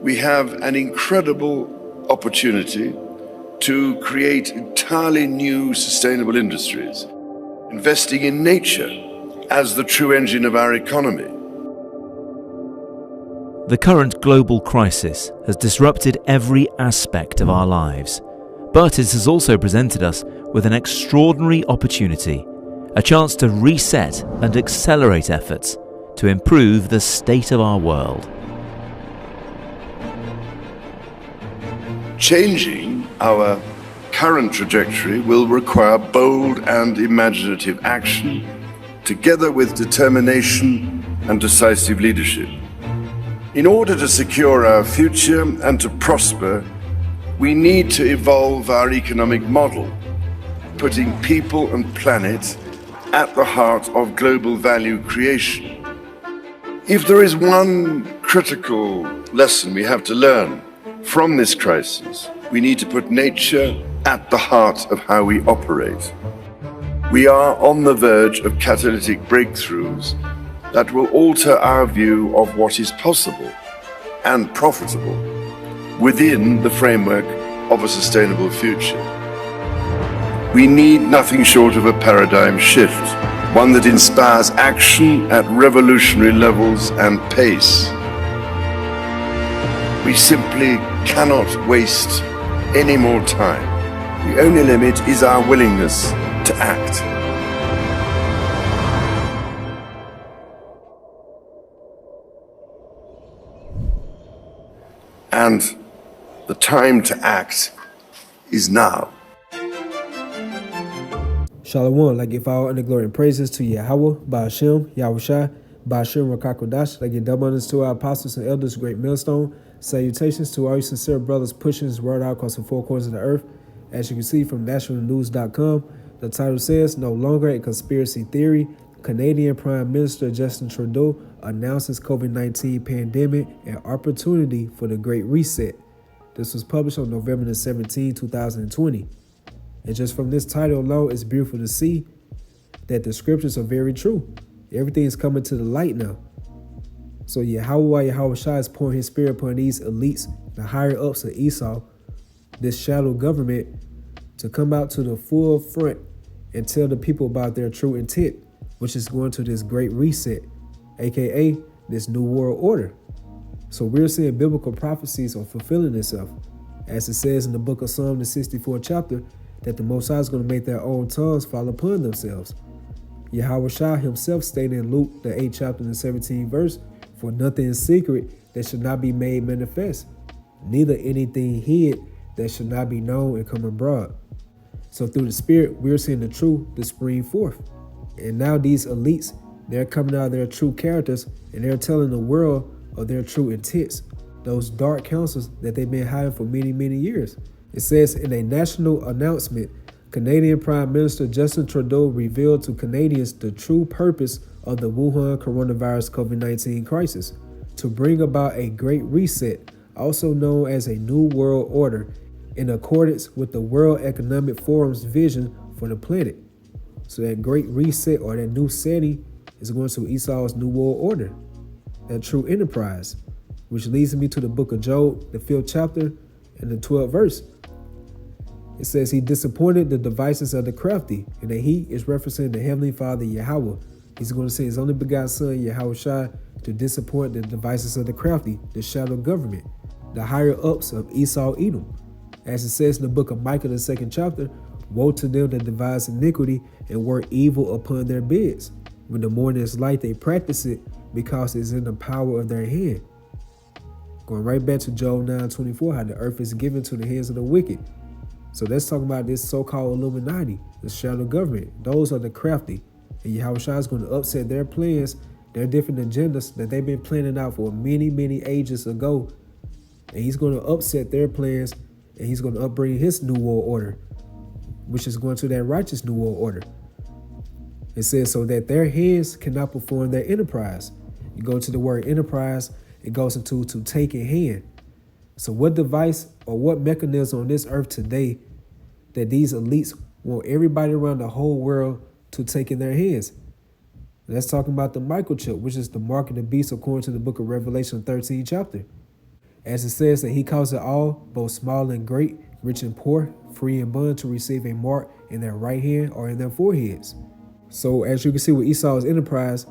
We have an incredible opportunity to create entirely new sustainable industries, investing in nature as the true engine of our economy. The current global crisis has disrupted every aspect of our lives, but it has also presented us with an extraordinary opportunity, a chance to reset and accelerate efforts to improve the state of our world. Changing our current trajectory will require bold and imaginative action, together with determination and decisive leadership. In order to secure our future and to prosper, we need to evolve our economic model, putting people and planet at the heart of global value creation. If there is one critical lesson we have to learn from this crisis, we need to put nature at the heart of how we operate. We are on the verge of catalytic breakthroughs that will alter our view of what is possible and profitable within the framework of a sustainable future. We need nothing short of a paradigm shift, one that inspires action at revolutionary levels and pace. We simply cannot waste any more time. The only limit is our willingness to act. And the time to act is now. Shalom, like give all honor, glory, and praises to Yahweh, Ba'ashem, Yahushua, Ba'ashem, Rakakodash, like give double honors to our apostles and elders, great millstone. Salutations to all you sincere brothers pushing his word out across the four corners of the earth. As you can see from nationalnews.com, the title says, no longer a conspiracy theory, Canadian Prime Minister Justin Trudeau announces COVID-19 pandemic and opportunity for the Great Reset. This was published on November the 17th, 2020. And just from this title alone, it's beautiful to see that the scriptures are very true. Everything is coming to the light now. So Yahweh Shai is pouring his spirit upon these elites, the higher ups of Esau, this shadow government, to come out to the full front and tell the people about their true intent, which is going to this great reset, aka this new world order. So we're seeing biblical prophecies are fulfilling itself. As it says in the book of Psalm, the 64th chapter, that the Most High is going to make their own tongues fall upon themselves. Yahweh Shai himself stated in Luke, the 8th chapter and the 17th verse, for nothing is secret that should not be made manifest, neither anything hid that should not be known and come abroad. So through the Spirit, we're seeing the truth to spring forth. And now these elites, they're coming out of their true characters and they're telling the world of their true intents, those dark counsels that they've been hiding for many, many years. It says in a national announcement, Canadian Prime Minister Justin Trudeau revealed to Canadians the true purpose of the Wuhan coronavirus COVID-19 crisis, to bring about a great reset, also known as a new world order, in accordance with the World Economic Forum's vision for the planet. So that great reset or that new setting is going to Esau's new world order, that true enterprise, which leads me to the book of Job, the 5th chapter and the 12th verse. It says he disappointed the devices of the crafty, and that he is referencing the Heavenly Father Yahweh. He's going to say his only begotten son Yahweh Shai to disappoint the devices of the crafty, the shadow government, the higher ups of Esau Edom. As it says in the book of Micah, the 2nd chapter, woe to them that devise iniquity and work evil upon their beds. When the morning is light, they practice it because it's in the power of their hand. Going right back to Job 9:24, how the earth is given to the hands of the wicked. So let's talk about this so-called Illuminati, the shadow government. Those are the crafty. And Yahweh Shai is going to upset their plans, their different agendas that they've been planning out for many, many ages ago. And he's going to upset their plans, and he's going to upbring his new world order, which is going to that righteous new world order. It says so that their hands cannot perform their enterprise. You go to the word enterprise, it goes into to take in hand. So what device or what mechanism on this earth today that these elites want everybody around the whole world to take in their hands? Let's talk about the microchip, which is the mark of the beast according to the book of Revelation 13 chapter. As it says that he caused it all, both small and great, rich and poor, free and bond, to receive a mark in their right hand or in their foreheads. So as you can see with Esau's enterprise,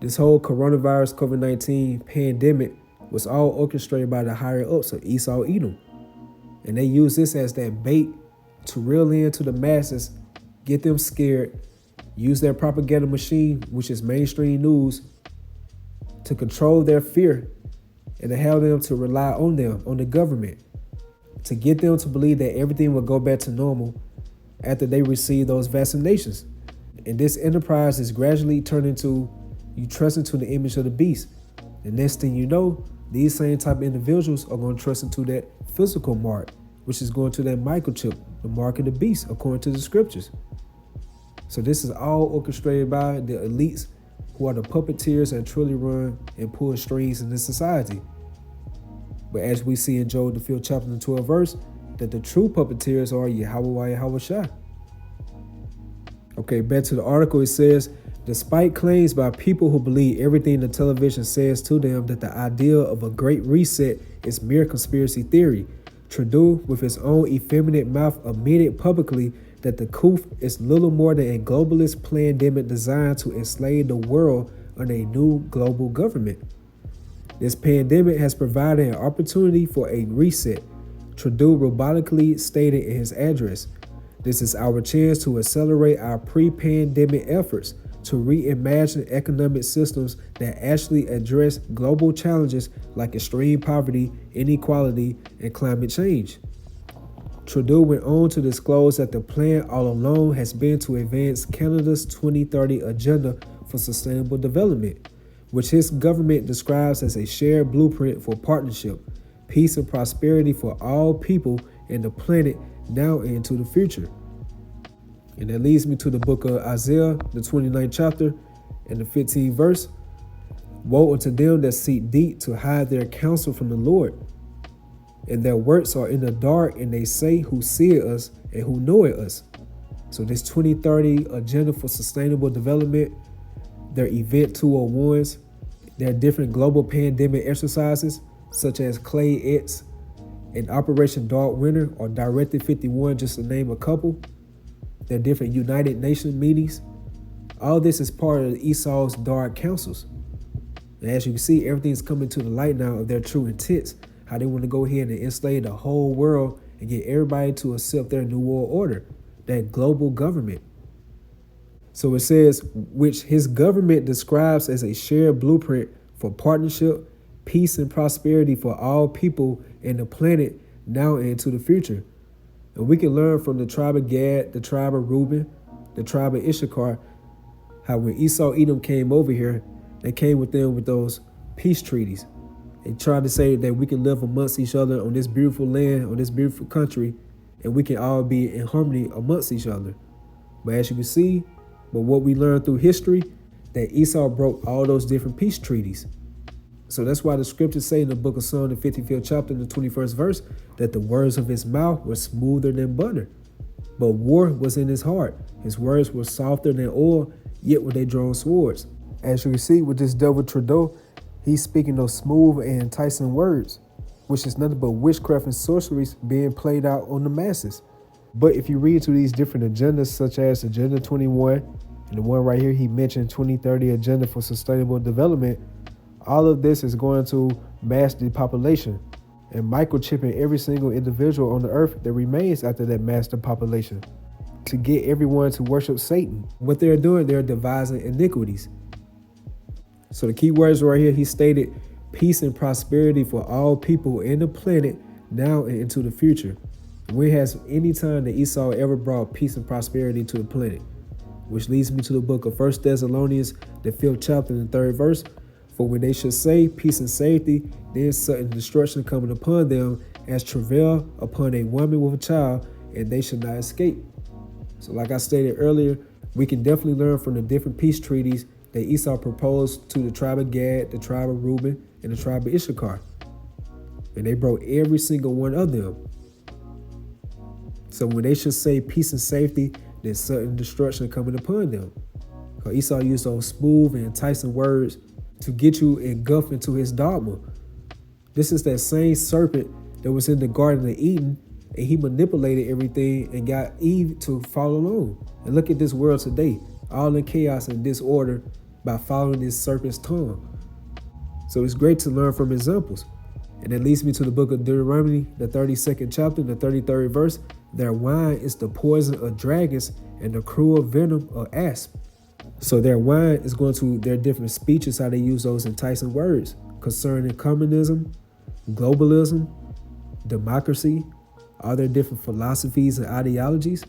this whole coronavirus COVID-19 pandemic was all orchestrated by the higher ups of Esau Edom. And they used this as that bait to reel in to the masses, get them scared, use their propaganda machine, which is mainstream news, to control their fear and to have them to rely on them, on the government, to get them to believe that everything will go back to normal after they receive those vaccinations. And this enterprise is gradually turning into you trust into the image of the beast. The next thing you know, these same type of individuals are going to trust into that physical mark, which is going to that microchip, the mark of the beast, according to the scriptures. So this is all orchestrated by the elites who are the puppeteers that truly run and pull strings in this society. But as we see in Job, the 5th chapter and 12th verse, that the true puppeteers are Yahweh Yahweh. Okay, back to the article. It says, despite claims by people who believe everything the television says to them that the idea of a great reset is mere conspiracy theory, Trudeau, with his own effeminate mouth, admitted publicly that the coup is little more than a globalist pandemic designed to enslave the world under a new global government. This pandemic has provided an opportunity for a reset, Trudeau robotically stated in his address. This is our chance to accelerate our pre-pandemic efforts to reimagine economic systems that actually address global challenges like extreme poverty, inequality, and climate change. Trudeau went on to disclose that the plan all along has been to advance Canada's 2030 agenda for sustainable development, which his government describes as a shared blueprint for partnership, peace, and prosperity for all people and the planet now and into the future. And that leads me to the book of Isaiah, the 29th chapter and the 15th verse. Woe unto them that seek deep to hide their counsel from the Lord, and their works are in the dark, and they say, who seeth us and who knoweth us. So this 2030 agenda for sustainable development, their event 201s, their different global pandemic exercises, such as Clay X and Operation Dark Winter or Directive 51, just to name a couple, their different United Nations meetings, all this is part of Esau's dark councils. And as you can see, everything's coming to the light now of their true intents, how they want to go ahead and enslave the whole world and get everybody to accept their new world order, that global government. So it says, which his government describes as a shared blueprint for partnership, peace, and prosperity for all people and the planet now and into the future. And we can learn from the tribe of Gad, the tribe of Reuben, the tribe of Issachar, how when Esau Edom came over here, they came with them with those peace treaties. They tried to say that we can live amongst each other on this beautiful land, on this beautiful country, and we can all be in harmony amongst each other. But as you can see, but what we learned through history, that Esau broke all those different peace treaties. So that's why the scriptures say in the book of Psalm, the 55th chapter, and the 21st verse, that the words of his mouth were smoother than butter, but war was in his heart. His words were softer than oil, yet were they drawn swords. As you can see with this devil Trudeau, he's speaking those smooth and enticing words, which is nothing but witchcraft and sorceries being played out on the masses. But if you read through these different agendas, such as Agenda 21, and the one right here, he mentioned 2030 Agenda for Sustainable Development, all of this is going to mass the population and microchipping every single individual on the earth that remains after that mass population to get everyone to worship Satan. What they're doing, they're devising iniquities. So the key words right here, he stated peace and prosperity for all people and the planet now and into the future. When has any time that Esau ever brought peace and prosperity to the planet? Which leads me to the book of 1 Thessalonians, the 5th chapter and the 3rd verse. For when they shall say peace and safety, then sudden destruction coming upon them as travail upon a woman with a child, and they shall not escape. So like I stated earlier, we can definitely learn from the different peace treaties that Esau proposed to the tribe of Gad, the tribe of Reuben, and the tribe of Issachar. And they broke every single one of them. So when they should say peace and safety, then sudden destruction coming upon them. Because Esau used those smooth and enticing words to get you engulfed into his dogma. This is that same serpent that was in the Garden of Eden, and he manipulated everything and got Eve to follow along. And look at this world today, all in chaos and disorder by following this serpent's tongue. So it's great to learn from examples. And it leads me to the book of Deuteronomy, the 32nd chapter, the 33rd verse. Their wine is the poison of dragons and the cruel venom of asps. So their wine is going to their different speeches, how they use those enticing words concerning communism, globalism, democracy, all their different philosophies and ideologies.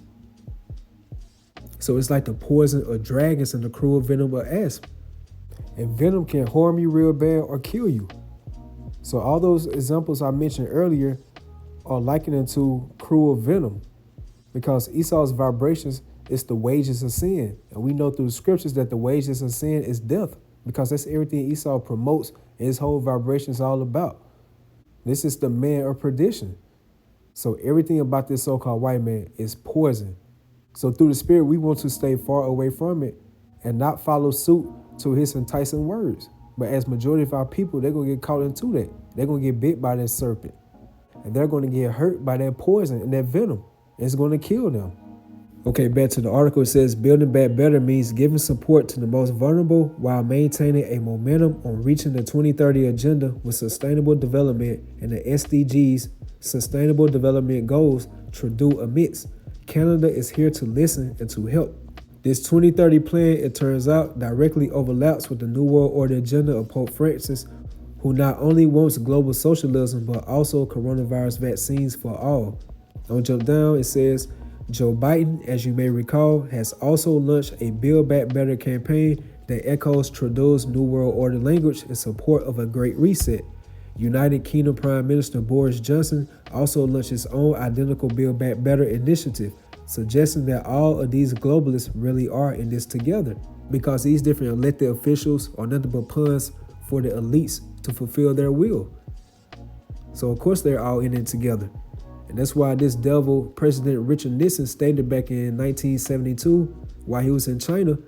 So it's like the poison of dragons and the cruel venom of asps. And venom can harm you real bad or kill you. So all those examples I mentioned earlier are likened to cruel venom, because Esau's vibrations is the wages of sin. And we know through the scriptures that the wages of sin is death, because that's everything Esau promotes and his whole vibration is all about. This is the man of perdition. So everything about this so-called white man is poison. So through the spirit, we want to stay far away from it and not follow suit to his enticing words. But as majority of our people, they're going to get caught into that. They're going to get bit by that serpent. And they're going to get hurt by that poison and that venom. It's going to kill them. Okay, back to the article. It says building back better means giving support to the most vulnerable while maintaining a momentum on reaching the 2030 agenda with sustainable development and the SDGs, Sustainable Development Goals, Trudeau admits. Canada is here to listen and to help. This 2030 plan, it turns out, directly overlaps with the New World Order agenda of Pope Francis, who not only wants global socialism, but also coronavirus vaccines for all. On jump down, it says, Joe Biden, as you may recall, has also launched a Build Back Better campaign that echoes Trudeau's New World Order language in support of a Great Reset. United Kingdom Prime Minister Boris Johnson also launched his own identical Build Back Better initiative, suggesting that all of these globalists really are in this together, because these different elected officials are nothing but pawns for the elites to fulfill their will. So of course they're all in it together. And that's why this devil, President Richard Nixon, stated back in 1972, while he was in China,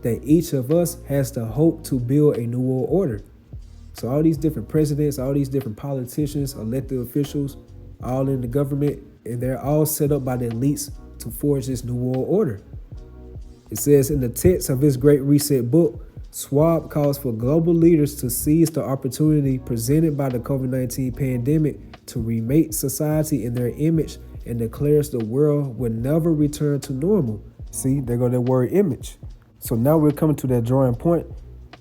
that each of us has the hope to build a new world order. So all these different presidents, all these different politicians, elected officials, all in the government, and they're all set up by the elites to forge this new world order. It says in the text of his Great Reset book, Schwab calls for global leaders to seize the opportunity presented by the COVID-19 pandemic to remake society in their image, and declares the world will never return to normal. See, there go that word image. So now we're coming to that drawing point.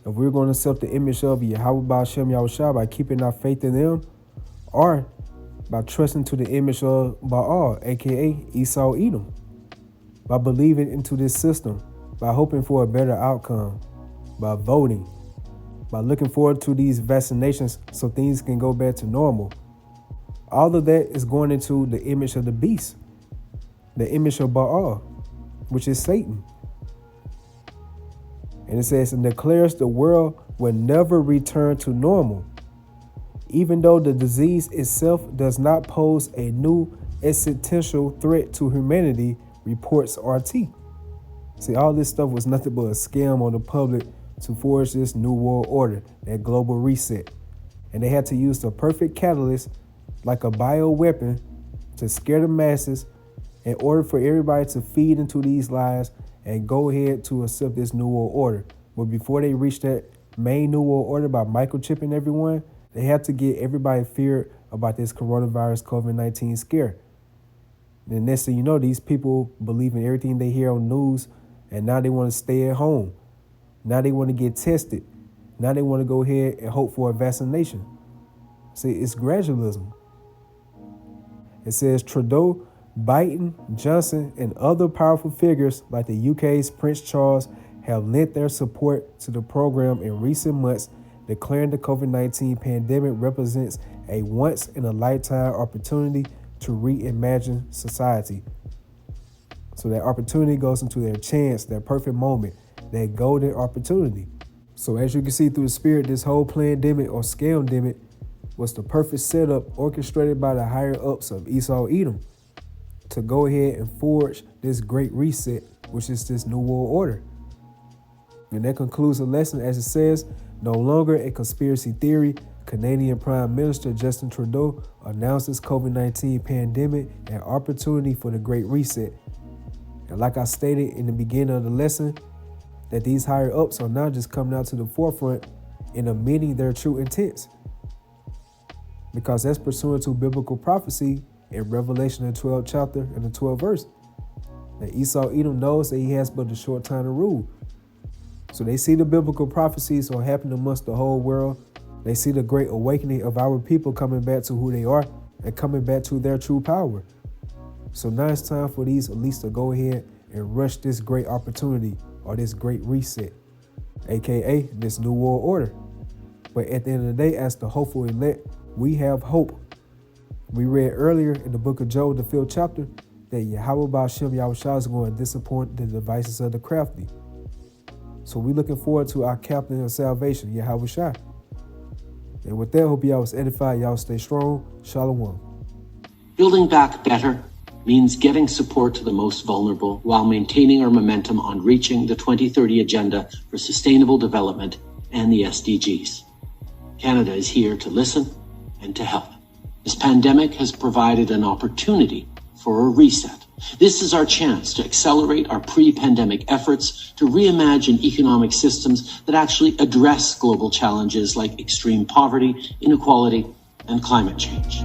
If we're going to accept the image of Yahweh Ba'Shem Yahushua by keeping our faith in them, or by trusting to the image of Baal, aka Esau Edom, by believing into this system, by hoping for a better outcome, by voting, by looking forward to these vaccinations so things can go back to normal. All of that is going into the image of the beast, the image of Baal, which is Satan. And it says, and declares the world will never return to normal, even though the disease itself does not pose a new existential threat to humanity, reports RT. See, all this stuff was nothing but a scam on the public to forge this new world order, that global reset. And they had to use the perfect catalyst, like a bioweapon, to scare the masses in order for everybody to feed into these lies and go ahead to accept this new world order. But before they reach that main new world order by microchipping everyone, they have to get everybody feared about this coronavirus COVID-19 scare. And next thing you know, these people believe in everything they hear on news, and now they want to stay at home. Now they want to get tested. Now they want to go ahead and hope for a vaccination. See, it's gradualism. It says Trudeau, Biden, Johnson, and other powerful figures like the UK's Prince Charles have lent their support to the program in recent months, declaring the COVID-19 pandemic represents a once-in-a-lifetime opportunity to reimagine society. So that opportunity goes into their chance, that perfect moment, that golden opportunity. So as you can see through the spirit, this whole pandemic or scamdemic was the perfect setup orchestrated by the higher-ups of Esau Edom to go ahead and forge this great reset, which is this new world order. And that concludes the lesson as it says, no longer a conspiracy theory Canadian Prime Minister Justin Trudeau announced this COVID-19 pandemic an opportunity for the Great Reset. And like I stated in the beginning of the lesson, that these higher ups are now just coming out to the forefront and amending their true intents. Because that's pursuant to biblical prophecy in Revelation, the 12th chapter and the 12th verse. That Esau Edom knows that he has but a short time to rule. So they see the biblical prophecies are happening amongst the whole world. They see the great awakening of our people coming back to who they are and coming back to their true power. So now it's time for these elites to go ahead and rush this great opportunity or this great reset, aka this new world order. But at the end of the day, as the hopeful elect, we have hope. We read earlier in the book of Job, the 5th chapter, that Yahweh Ba'ashem Yahushua is going to disappoint the devices of the crafty. So we're looking forward to our captain of salvation, Yahweh Shai. And with that, hope y'all was edified. Y'all stay strong. Shalom. Building back better means getting support to the most vulnerable while maintaining our momentum on reaching the 2030 Agenda for Sustainable Development and the SDGs. Canada is here to listen and to help. This pandemic has provided an opportunity for a reset. This is our chance to accelerate our pre-pandemic efforts to reimagine economic systems that actually address global challenges like extreme poverty, inequality, and climate change.